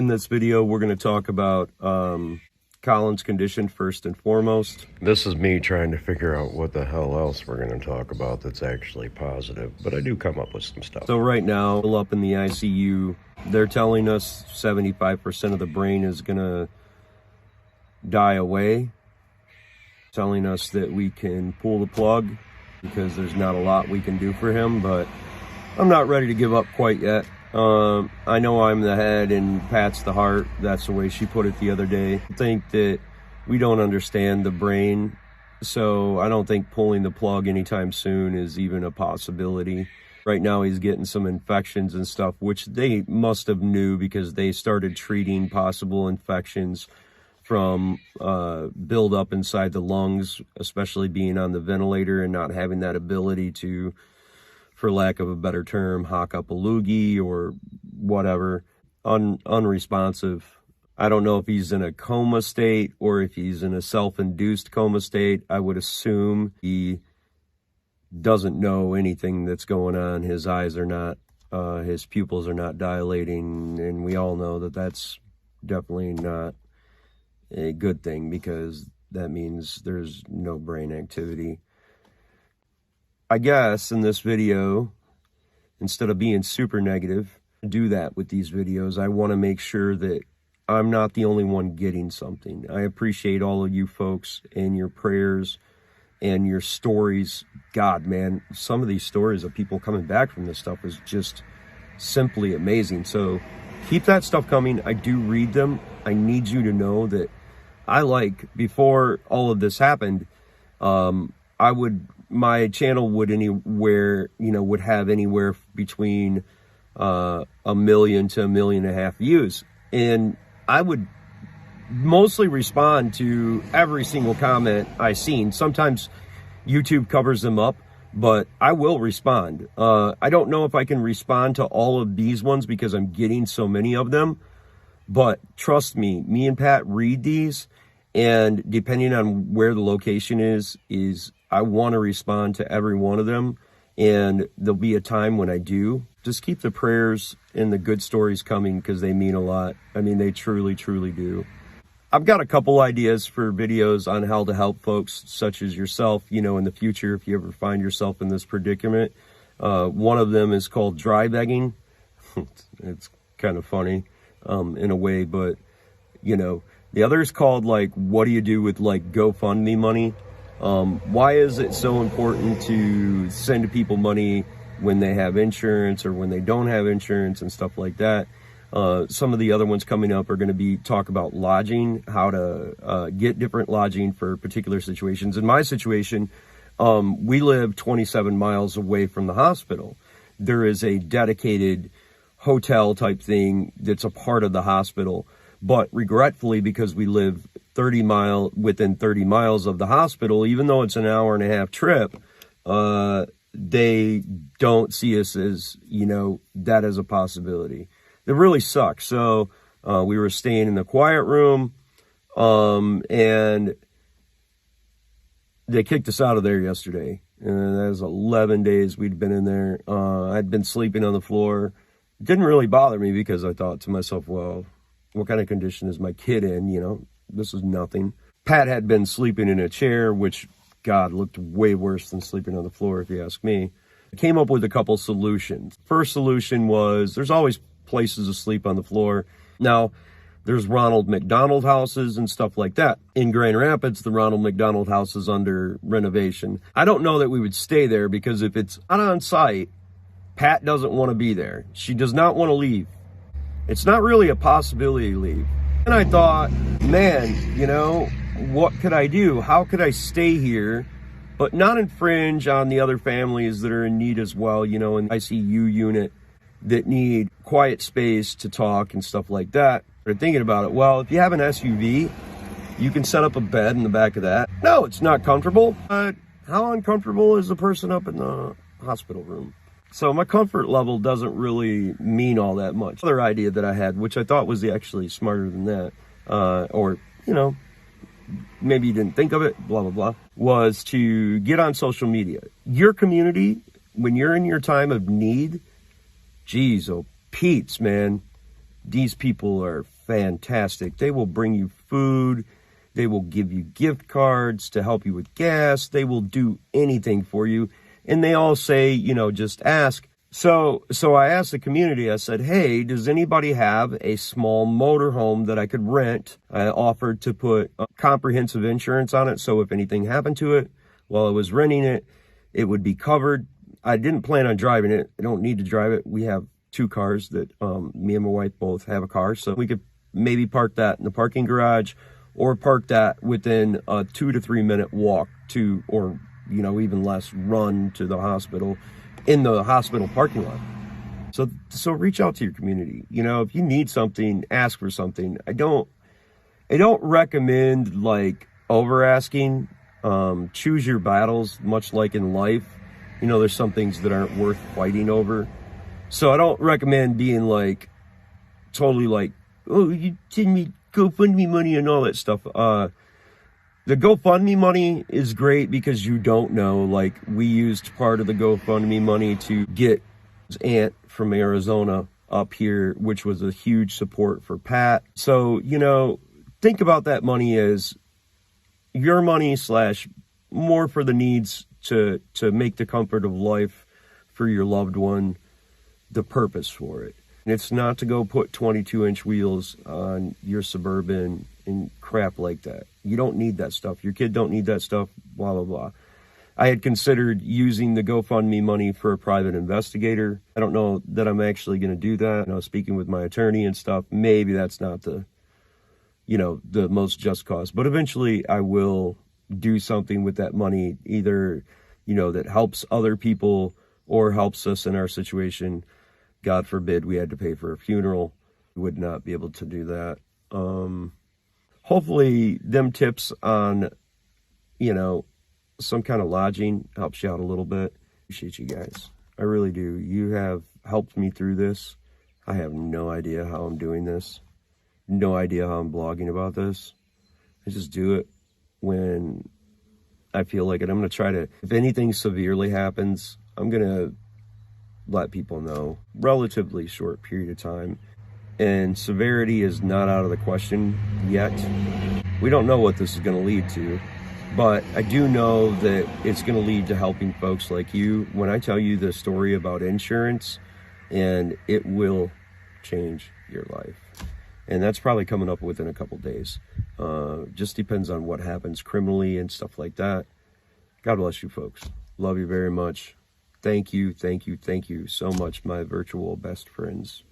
In this video, we're going to talk about Colin's condition first and foremost. This is me trying to figure out what the hell else we're going to talk about that's actually positive, but I do come up with some stuff. So right now, up in the ICU, they're telling us 75% of the brain is going to die away, telling us that we can pull the plug because there's not a lot we can do for him, but I'm not ready to give up quite yet. I know I'm the head and Pat's the heart. That's the way she put it the other day. I think that we don't understand the brain, so I don't think pulling the plug anytime soon is even a possibility. Right now he's getting some infections and stuff, which they must have knew because they started treating possible infections from buildup inside the lungs, especially being on the ventilator and not having that ability to, for lack of a better term, hawk up a loogie or whatever, unresponsive. I don't know if he's in a coma state or if he's in a self-induced coma state. I would assume he doesn't know anything that's going on. His eyes are not, his pupils are not dilating, and we all know that that's definitely not a good thing because that means there's no brain activity. I guess in this video, instead of being super negative, do that with these videos. I want to make sure that I'm not the only one getting something. I appreciate all of you folks and your prayers and your stories. God, man, some of these stories of people coming back from this stuff is just simply amazing. So keep that stuff coming. I do read them. I need you to know that before all of this happened, my channel would have anywhere between 1 million to 1.5 million views, and I would mostly respond to every single comment I seen. Sometimes YouTube covers them up, but I will respond. I don't know if I can respond to all of these ones because I'm getting so many of them, but trust me, me and Pat read these, and depending on where the location is I want to respond to every one of them, and there'll be a time when I do. Just keep the prayers and the good stories coming because they mean a lot. I mean, they truly, truly do. I've got a couple ideas for videos on how to help folks such as yourself, in the future if you ever find yourself in this predicament. One of them is called dry begging. It's kind of funny in a way, but, the other is called, what do you do with, GoFundMe money? Why is it so important to send people money when they have insurance or when they don't have insurance and stuff like that? Some of the other ones coming up are going to talk about lodging, how to get different lodging for particular situations. In my situation, we live 27 miles away from the hospital. There is a dedicated hotel type thing that's a part of the hospital. But regretfully, because we live within 30 miles of the hospital, even though it's an 1.5-hour trip, they don't see us as, that as a possibility. It really sucks. So we were staying in the quiet room, and they kicked us out of there yesterday. And that was 11 days we'd been in there. I'd been sleeping on the floor. It didn't really bother me because I thought to myself, well, what kind of condition is my kid in? This is nothing. Pat had been sleeping in a chair, which, God, looked way worse than sleeping on the floor, if you ask me. I came up with a couple solutions. First solution was there's always places to sleep on the floor. Now, there's Ronald McDonald houses and stuff like that. In Grand Rapids, the Ronald McDonald house is under renovation. I don't know that we would stay there because if it's not on site, Pat doesn't want to be there. She does not want to leave. It's not really a possibility to leave. And I thought, man, what could I do? How could I stay here, but not infringe on the other families that are in need as well, in the ICU unit that need quiet space to talk and stuff like that. But thinking about it, well, if you have an SUV, you can set up a bed in the back of that. No, it's not comfortable, but how uncomfortable is the person up in the hospital room? So my comfort level doesn't really mean all that much. Other idea that I had, which I thought was actually smarter than that, or, maybe you didn't think of it, blah, blah, blah, was to get on social media. Your community, when you're in your time of need, geez, oh, Pete's, man, These people are fantastic. They will bring you food. They will give you gift cards to help you with gas. They will do anything for you. And they all say, just ask. So I asked the community, I said, hey, does anybody have a small motorhome that I could rent? I offered to put comprehensive insurance on it, so if anything happened to it while I was renting it, it would be covered. I didn't plan on driving it. I don't need to drive it. We have 2 cars that me and my wife both have a car, so we could maybe park that in the parking garage or park that within a 2 to 3 minute walk to, or even less, run to the hospital in the hospital parking lot. So reach out to your community. If you need something, ask for something. I don't recommend like over asking. Choose your battles, much like in life. There's some things that aren't worth fighting over. So I don't recommend being like totally like, oh, you send me GoFundMe money and all that stuff. The GoFundMe money is great because you don't know. Like, we used part of the GoFundMe money to get his aunt from Arizona up here, which was a huge support for Pat. So, think about that money as your money / more for the needs to make the comfort of life for your loved one the purpose for it. And it's not to go put 22-inch wheels on your Suburban and crap like that. You don't need that stuff. Your kid don't need that stuff, blah, blah, blah. I had considered using the GoFundMe money for a private investigator. I don't know that I'm actually going to do that. Speaking with my attorney and stuff, maybe that's not the most just cause. But eventually I will do something with that money, either, that helps other people or helps us in our situation. God forbid we had to pay for a funeral. We would not be able to do that. Hopefully them tips on, some kind of lodging helps you out a little bit. Appreciate you guys. I really do. You have helped me through this. I have no idea how I'm doing this. No idea how I'm blogging about this. I just do it when I feel like it. I'm going to try to, if anything severely happens, I'm going to let people know. Relatively short period of time. And severity is not out of the question yet. We don't know what this is going to lead to. But I do know that it's going to lead to helping folks like you. When I tell you the story about insurance, and it will change your life. And that's probably coming up within a couple days. Just depends on what happens criminally and stuff like that. God bless you, folks. Love you very much. Thank you, thank you, thank you so much, my virtual best friends.